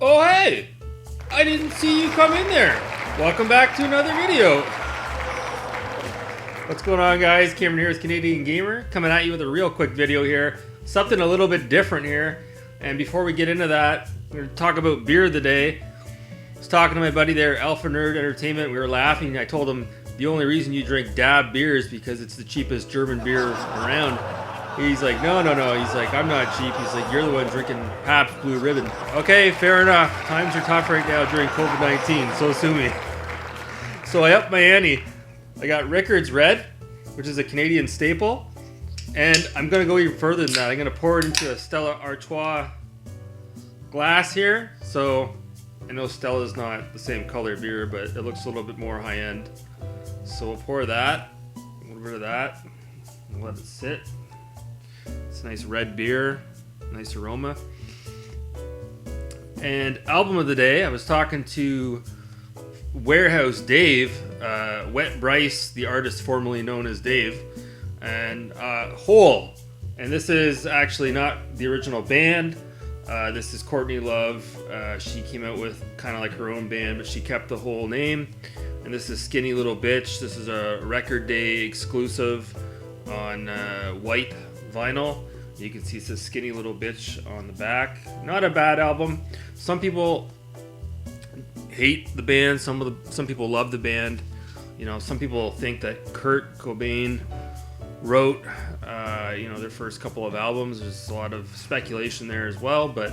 Oh hey! I didn't see you come in there. Welcome back to another video. What's going on, guys? Cameron here is Canadian Gamer, coming at you with a real quick video here. Something a little bit different here. And before we get into that, we're going to talk about beer of the day. I was talking to my buddy there, Alpha Nerd Entertainment. We were laughing. I told him the only reason you drink DAB beer is because it's the cheapest German beer around. He's like, no. He's like, I'm not cheap. He's like, you're the one drinking Pabst Blue Ribbon. Okay, fair enough. Times are tough right now during COVID-19, so sue me. So I upped my ante. I got Rickard's Red, which is a Canadian staple. And I'm going to go even further than that. I'm going to pour it into a Stella Artois glass here. So I know Stella's not the same color beer, but it looks a little bit more high-end. So we'll pour that, a little bit of that, and let it sit. It's a nice red beer, nice aroma. And album of the day, I was talking to Warehouse Dave, Wet Bryce, the artist formerly known as Dave, and Hole. And this is actually not the original band. This is Courtney Love. She came out with kind of like her own band, but she kept the whole name. And this is Skinny Little Bitch. This is a Record Day exclusive on white vinyl. You can see it says Skinny Little Bitch on the back. Not a bad album. Some people hate the band. Some people love the band. You know, some people think that Kurt Cobain wrote their first couple of albums. There's a lot of speculation there as well, but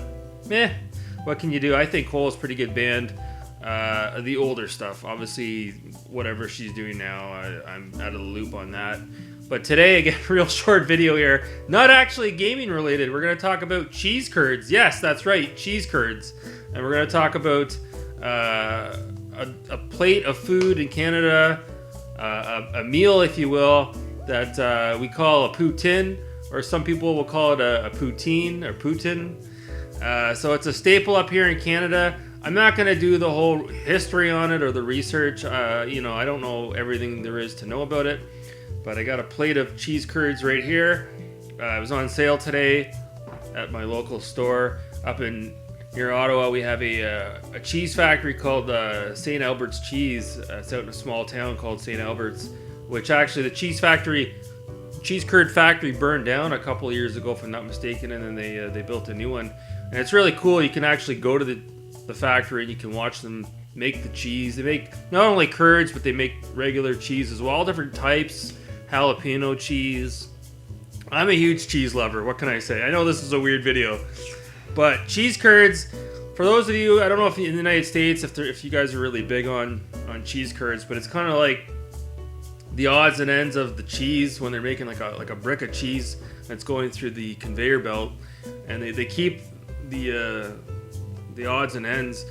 what can you do? I think Hole is a pretty good band. The older stuff, obviously, whatever she's doing now, I'm out of the loop on that. But today, again, real short video here, not actually gaming related. We're going to talk about cheese curds. Yes, that's right, cheese curds. And we're going to talk about a plate of food in Canada, a meal, if you will, that we call a Poutine, or some people will call it a Poutine or Putin. So it's a staple up here in Canada. I'm not going to do the whole history on it or the research. I don't know everything there is to know about it. But I got a plate of cheese curds right here. It was on sale today at my local store. Up in near Ottawa, we have a cheese factory called St. Albert's Cheese. It's out in a small town called St. Albert's, which actually the cheese curd factory burned down a couple of years ago, if I'm not mistaken, and then they built a new one. And it's really cool. You can actually go to the factory and you can watch them make the cheese. They make not only curds, but they make regular cheese as well, all different types. Jalapeno cheese. I'm a huge cheese lover. What can I say? I know this is a weird video, but cheese curds, for those of you, I don't know if in the United States if you guys are really big on cheese curds, but it's kind of like the odds and ends of the cheese when they're making like a brick of cheese that's going through the conveyor belt, and they keep the odds and ends,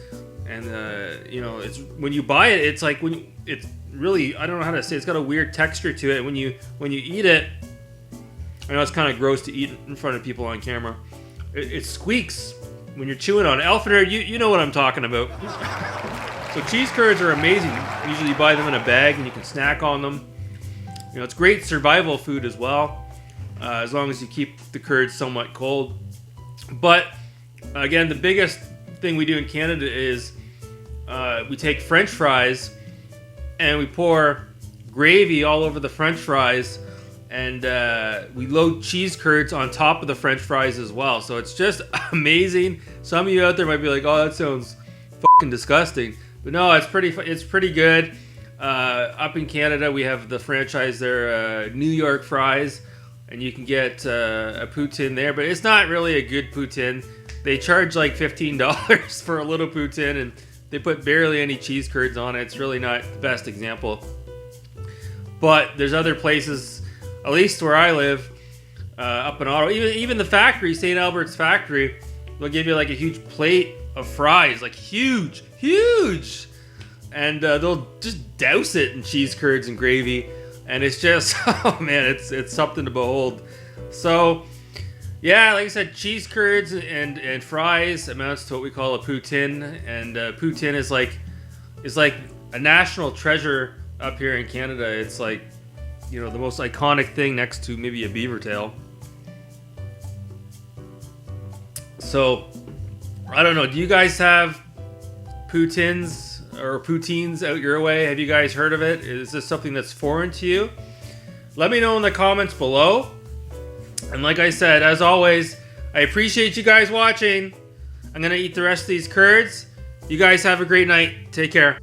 and it's when you buy it, it's like it's really, I don't know how to say it. It's got a weird texture to it. When you eat it, I know it's kind of gross to eat in front of people on camera. It squeaks when you're chewing on it. Alpha Nerd, you know what I'm talking about. So cheese curds are amazing. Usually you buy them in a bag and you can snack on them. It's great survival food as well, as long as you keep the curds somewhat cold. But again, the biggest thing we do in Canada is we take French fries and we pour gravy all over the French fries, and we load cheese curds on top of the French fries as well. So it's just amazing. Some of you out there might be like, "Oh, that sounds fucking disgusting," but no, it's pretty good. Up in Canada, we have the franchise there, New York Fries, and you can get a poutine there, but it's not really a good poutine. They charge like $15 for a little poutine, and they put barely any cheese curds on it. It's really not the best example. But there's other places, at least where I live, up in Ottawa, even the factory, St. Albert's factory, they'll give you like a huge plate of fries, like huge, and they'll just douse it in cheese curds and gravy, and it's just, oh man, it's something to behold. So yeah, like I said, cheese curds and fries amounts to what we call a poutine, and poutine is like a national treasure up here in Canada. It's like, the most iconic thing next to maybe a beaver tail. So I don't know. Do you guys have poutines or poutines out your way? Have you guys heard of it? Is this something that's foreign to you? Let me know in the comments below. And like I said, as always, I appreciate you guys watching. I'm going to eat the rest of these curds. You guys have a great night. Take care.